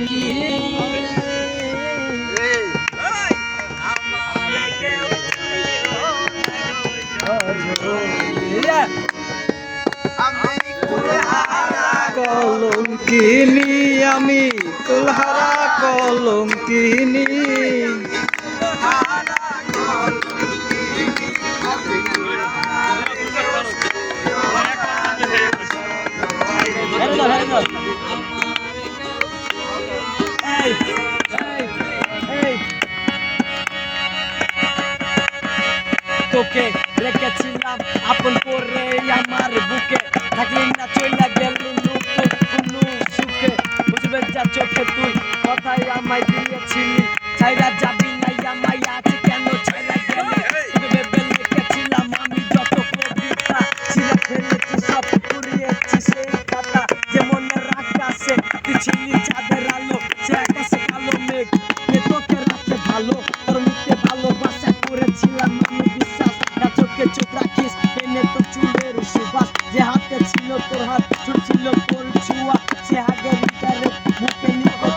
কি কলঙ্কিনী আমি কুলহারা কলঙ্কিনী তোকে রেখেছিলাম আপন করে আমার বুকে থাকলি না চইলা গেলি কোনো সুখে বুঝবে যা চোখে তুই কথাই আমায় দিয়েছিলি ছাইরা যাবি না আমায় আছে কেন ছাইরা গেলি ভেবে লিখেছিলাম আমি যত কবিতা ছিঁড়ে ফেলেছি সব পুড়িয়েছি সেই কথা যে মনে রাখাছে তুই ছিলি চাঁদের আলো সে আকাশে কালো মেঘ তোকে রাখতে ভালো তোর মুখে ভালোবাসা করেছিলাম আমি বিশ্বাস না চোখে চোখ রাখিস এনে তো চুলের সুবাস যে হাতে ছিল তোর হাত ছুটছিল তোর ছুয়া সে আগে ভিতরে মুখে নিকটে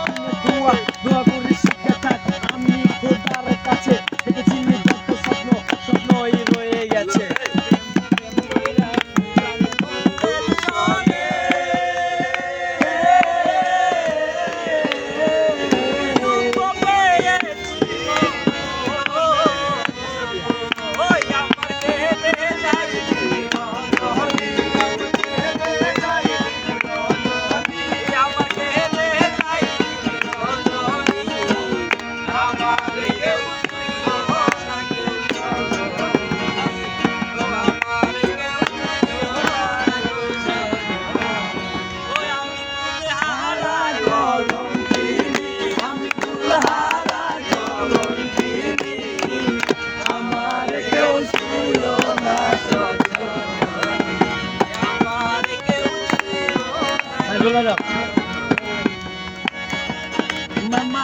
ধোয়া দোয়া করি সুখে থাক আমি খোদার কাছে দেখেছিলি যত স্বপ্ন স্বপ্নই রয়ে গেছে মামা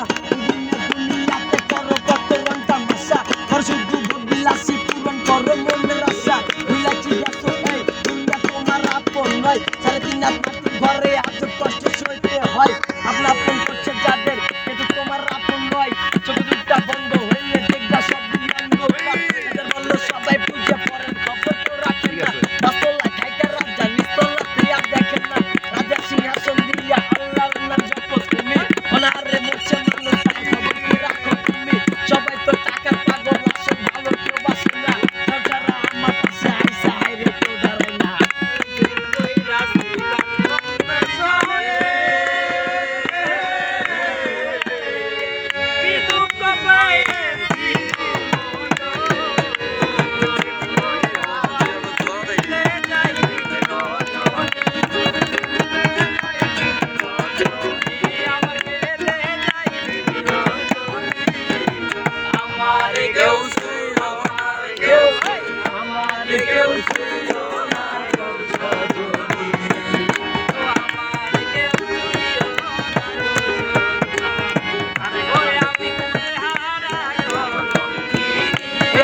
দুনিয়াতে করো কত রং তামাশা আর শুধু বিলাসী পূরণ করো মনের আশা বিলাসী গেছো এই দুনিয়া তোমার আপন নয় সাড়ে তিন মাটির ঘরে আজ কষ্ট সইতে হয় আপনা আপন করছে যাদের কিন্তু তোমার আপন নয় চোখ দুটা বন্ধ হইলে দেখবা সব অন্ধকার এদের বললো সবাই পূজা করেন খবর তো রাখেন না রাস্তলায় খাইতে রাজা নিস্তলা প্রিয়া দেখেন না রাজা সিংহাসন দিয়া আল্লাহর নাম জপ তুমি অনারে মোছে মানুষ খবর কি রাখো তুমি সবাই তো টাকার পাগল আসল ভালো কেউ বাসে না যারা আমার কাছে আইসা হাইরে কেউ দাঁড়ায় না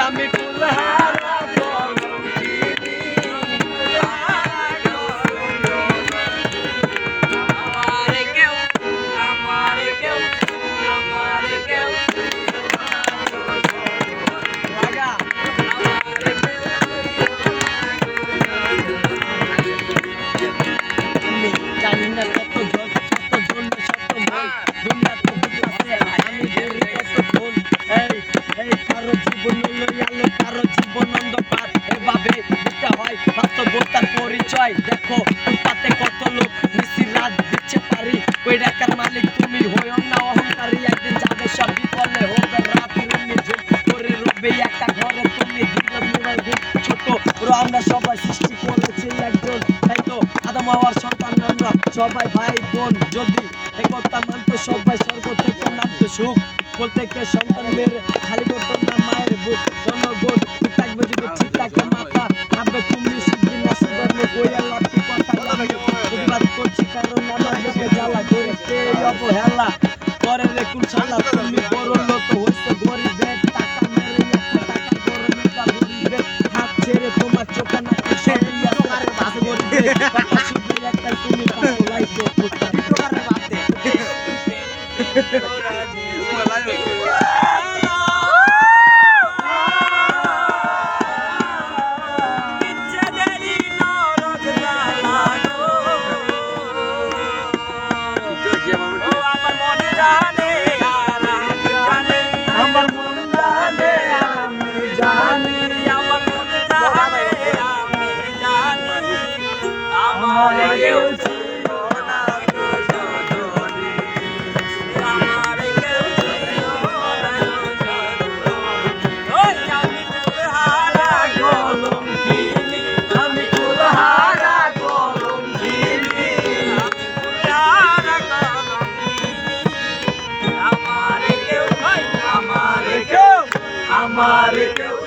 আমি কুলহারা কলঙ্কিনী জানি না কত জন শত জন শত মন দুনিয়া তো বুঝাছে আমি ধরি কত ফোন এই কারো জীবন আলো কারো জীবন অন্ধকার এভাবে দিতে হয় বাস্তবতার পরিচয় দেখো ফুটপাতে কত লোক নিশি রাত দিচ্ছে পারি ওই ডাকার মালিক তুমি হইও না অহংকারী একদিন যাবে সব বিপলে হবে রাত নিঝুম করে রবে একা ঘরে তুমি ধীরে ধীরে ঘুম ছোট আমরা সবাই সৃষ্টি করেছি একজন তাই তো আদম হওয়ার সন্তান আমরা সবাই ভাই বোন যদি একতা মানতো সবাই স্বর্গ থেকে নামতো সুখ বলতে কে সন্তান মেরে খালি করতো না মায়ের বুক জনগণ থাকবে যদি ঠিক থাকে মাথা ভাববে তুমি সিদ্ধি না সুধর্ম বইয়া লাঠি কথা প্রতিবাদ করছি কারণ আমার বুকে জ্বালা করেছে অবহেলা করে রে কোন শালা তুমি বড় লোক হইছে গরিবের টাকা মেরে টাকা গরমে কা গরিবের হাত ছেড়ে তোমার চোখে না সরিয়া আর বাস গরিবের কথা শুনে একটা তুমি পাগল লাইছে আমার কেউ